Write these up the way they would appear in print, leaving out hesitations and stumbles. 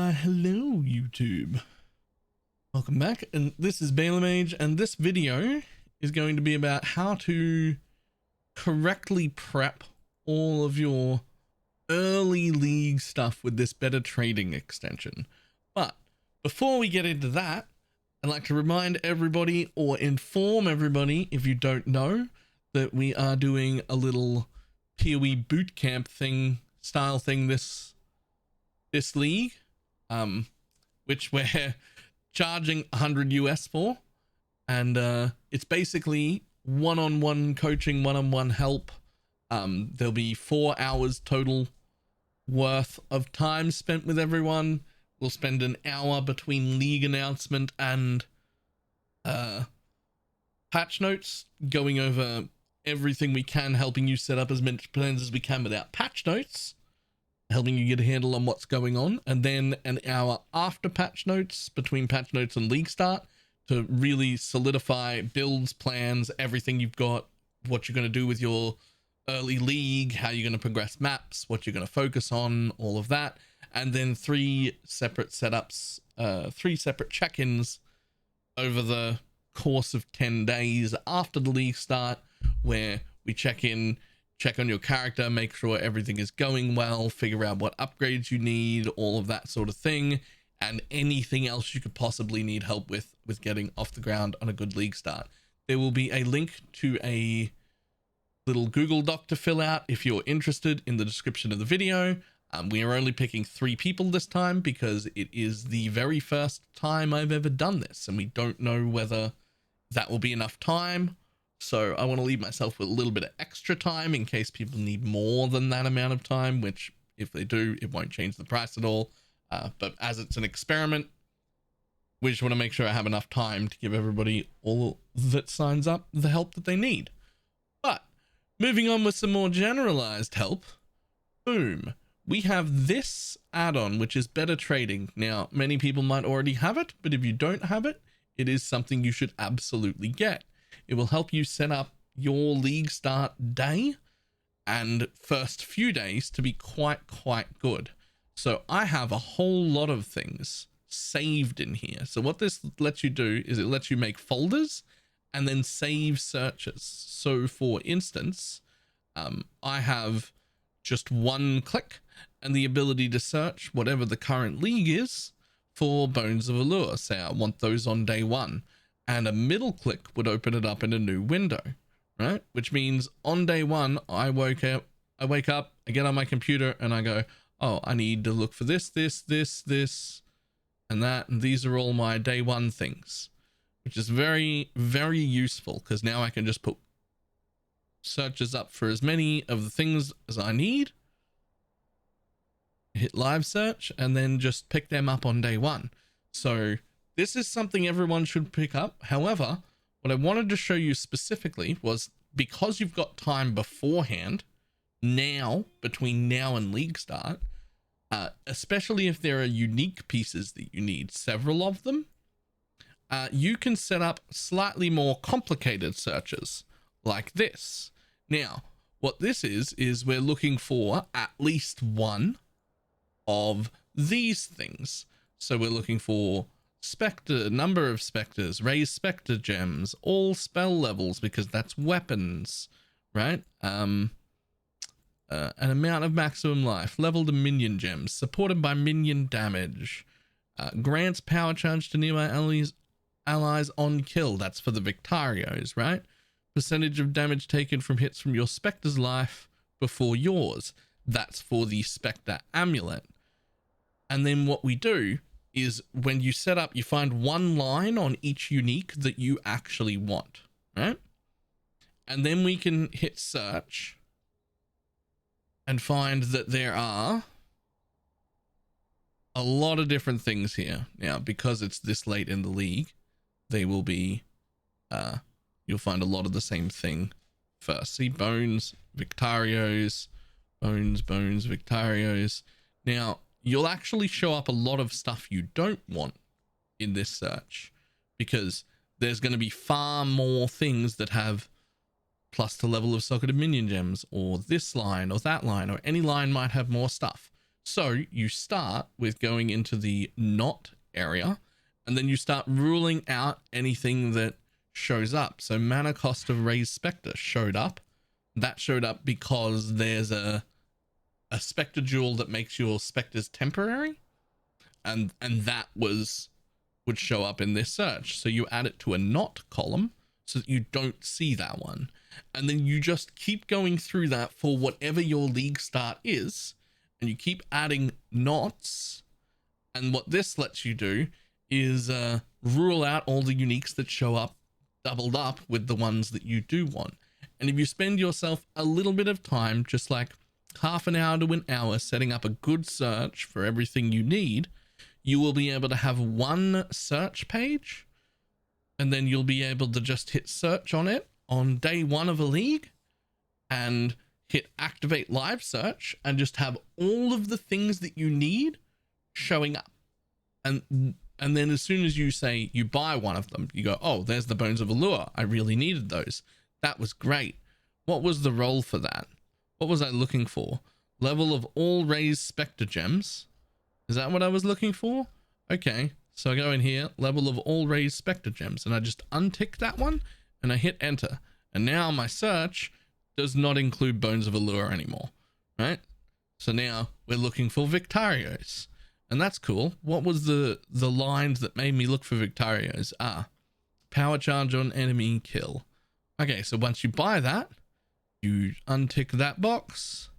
Why, hello YouTube. Welcome back, and this is BalorMage, and this video is going to be about how to correctly prep all of your early league stuff with this Better Trading extension. But before we get into that, I'd like to remind everybody, or inform everybody if you don't know, that we are doing a little POE bootcamp style thing this league, which we're charging 100 US for, and it's basically one-on-one coaching, one-on-one help. There'll be 4 hours total worth of time spent with everyone. We'll spend an hour between league announcement and patch notes, going over everything we can, helping you set up as many plans as we can without patch notes, helping you get a handle on what's going on, and then an hour after patch notes, between patch notes and league start, to really solidify builds, plans, everything you've got, what you're going to do with your early league, how you're going to progress maps, what you're going to focus on, all of that. And then 3 separate setups, 3 separate check-ins over the course of 10 days after the league start, where we check in, check on your character, make sure everything is going well, figure out what upgrades you need, all of that sort of thing, and anything else you could possibly need help with getting off the ground on a good league start. There will be a link to a little Google Doc to fill out if you're interested in the description of the video. We are only picking 3 people this time because it is the very first time I've ever done this, and we don't know whether that will be enough time. So I want to leave myself with a little bit of extra time in case people need more than that amount of time, which if they do, it won't change the price at all. But as it's an experiment, we just want to make sure I have enough time to give everybody all that signs up the help that they need. But moving on with some more generalized help, boom, we have this add-on, which is Better Trading. Now, many people might already have it, but if you don't have it, it is something you should absolutely get. It will help you set up your league start day and first few days to be quite good. So I have a whole lot of things saved in here. So what this lets you do is it lets you make folders and then save searches. So for instance, I have just 1 click and the ability to search whatever the current league is for Bones of Allure. Say I want those on day 1. And a middle click would open it up in a new window, right? Which means on day 1, I wake up, I get on my computer and I go, oh, I need to look for this, and that. And these are all my day 1 things, which is very, very useful because now I can just put searches up for as many of the things as I need, hit live search, and then just pick them up on day 1. So this is something everyone should pick up. However, what I wanted to show you specifically was, because you've got time beforehand, now, between now and league start, especially if there are unique pieces that you need, several of them, you can set up slightly more complicated searches like this. Now, what this is we're looking for at least 1 of these things. So we're looking for Spectre, number of Spectres, raise Spectre gems, all spell levels, because that's weapons, right? An amount of maximum life, level to minion gems, supported by minion damage, grants power charge to nearby allies on kill. That's for the Victarios, right? Percentage of damage taken from hits from your Spectre's life before yours. That's for the Spectre amulet. And then what we do is when you set up, you find 1 line on each unique that you actually want, right? And then we can hit search and find that there are a lot of different things here. Now, because it's this late in the league, they will be, you'll find a lot of the same thing first. See, Bones, Victarios, Bones, Victarios. Now, you'll actually show up a lot of stuff you don't want in this search, because there's going to be far more things that have plus to level of socketed minion gems, or this line or that line, or any line might have more stuff. So you start with going into the not area, and then you start ruling out anything that shows up. So mana cost of Raised Spectre showed up. That showed up because there's a Spectre jewel that makes your Spectres temporary, and that would show up in this search. So you add it to a not column so that you don't see that one. And then you just keep going through that for whatever your league start is, and you keep adding knots. And what this lets you do is rule out all the uniques that show up doubled up with the ones that you do want. And if you spend yourself a little bit of time, just like half an hour to an hour, setting up a good search for everything you need, you will be able to have one search page, and then you'll be able to just hit search on it on day one of a league and hit activate live search and just have all of the things that you need showing up. And then as soon as you say you buy one of them, you go, oh, there's the Bones of Allure. I really needed those. That was great. What was the role for that? What was I looking for? Level of all Raised Spectre gems. Is that what I was looking for? Okay, so I go in here, level of all Raised Spectre gems, and I just untick that one and I hit enter. And now my search does not include Bones of Allure anymore, right? So now we're looking for Victarios, and that's cool. What was the lines that made me look for Victarios? Power charge on enemy, kill. Okay, so once you buy that, you untick that box,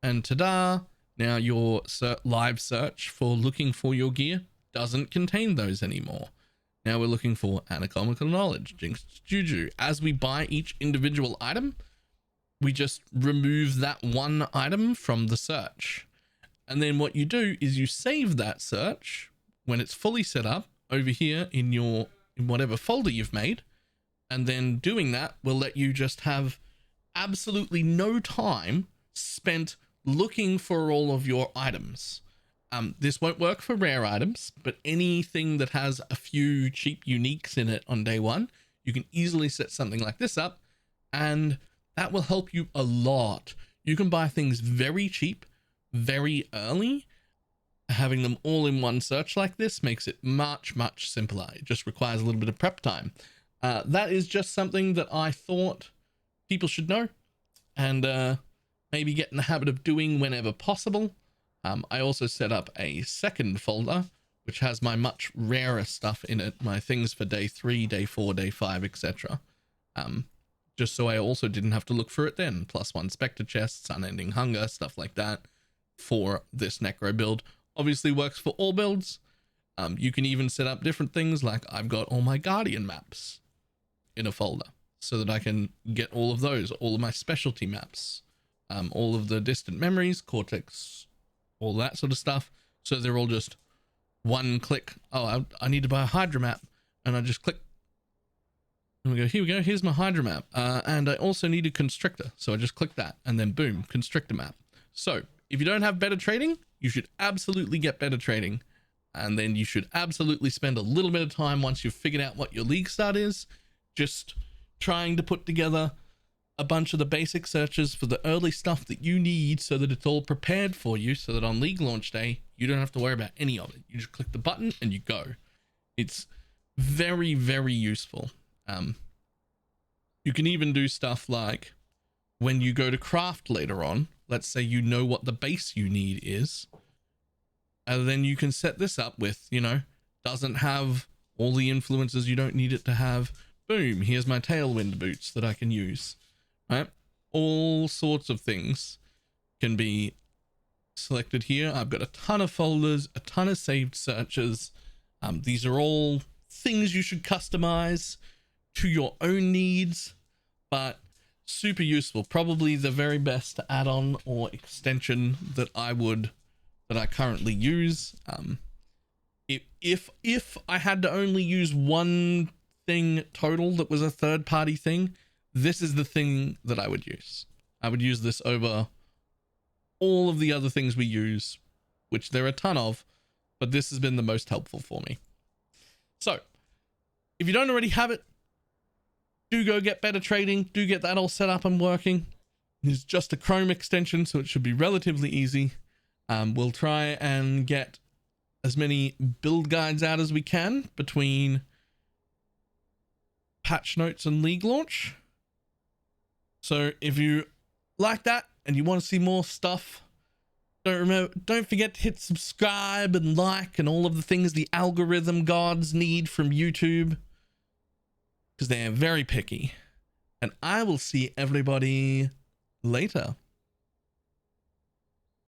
and ta-da, now your live search for looking for your gear doesn't contain those anymore. Now we're looking for Anatomical Knowledge, Jinxed Juju. As we buy each individual item, we just remove that one item from the search. And then what you do is you save that search when it's fully set up over here in whatever folder you've made. And then doing that will let you just have absolutely no time spent looking for all of your items. This won't work for rare items, but anything that has a few cheap uniques in it on day one, you can easily set something like this up, and that will help you a lot. You can buy things very cheap, very early. Having them all in one search like this makes it much, much simpler. It just requires a little bit of prep time. That is just something that I thought people should know, and maybe get in the habit of doing whenever possible. I also set up a second folder, which has my much rarer stuff in it, my things for day 3, day 4, day 5, etc. Just so I also didn't have to look for it then. +1 Spectre chests, Unending Hunger, stuff like that for this Necro build. Obviously works for all builds. You can even set up different things, like I've got all my Guardian maps in a folder so that I can get all of those, all of my specialty maps, all of the distant memories, Cortex, all that sort of stuff. So they're all just one click. Oh, I need to buy a Hydra map, and I just click. And we go, here we go, here's my Hydra map. And I also need a Constrictor. So I just click that, and then boom, Constrictor map. So if you don't have Better Trading, you should absolutely get Better Trading. And then you should absolutely spend a little bit of time once you've figured out what your league start is, just trying to put together a bunch of the basic searches for the early stuff that you need so that it's all prepared for you, so that on league launch day, you don't have to worry about any of it. You just click the button and you go. It's very, very useful. You can even do stuff like when you go to craft later on, let's say you know what the base you need is, and then you can set this up with, doesn't have all the influences you don't need it to have. Boom, here's my Tailwind boots that I can use. Right? All sorts of things can be selected here. I've got a ton of folders, a ton of saved searches. These are all things you should customize to your own needs, but super useful. Probably the very best add-on or extension that I currently use. If I had to only use one thing total that was a third-party thing, this is the thing that I would use. I would use this over all of the other things we use, which there are a ton of, but this has been the most helpful for me. So if you don't already have it, do go get Better Trading. Do get that all set up and working. It's just a Chrome extension, so it should be relatively easy. We'll try and get as many build guides out as we can between patch notes and league launch. So if you like that and you want to see more stuff, don't forget to hit subscribe and like and all of the things the algorithm gods need from YouTube, because they're very picky. And I will see everybody later.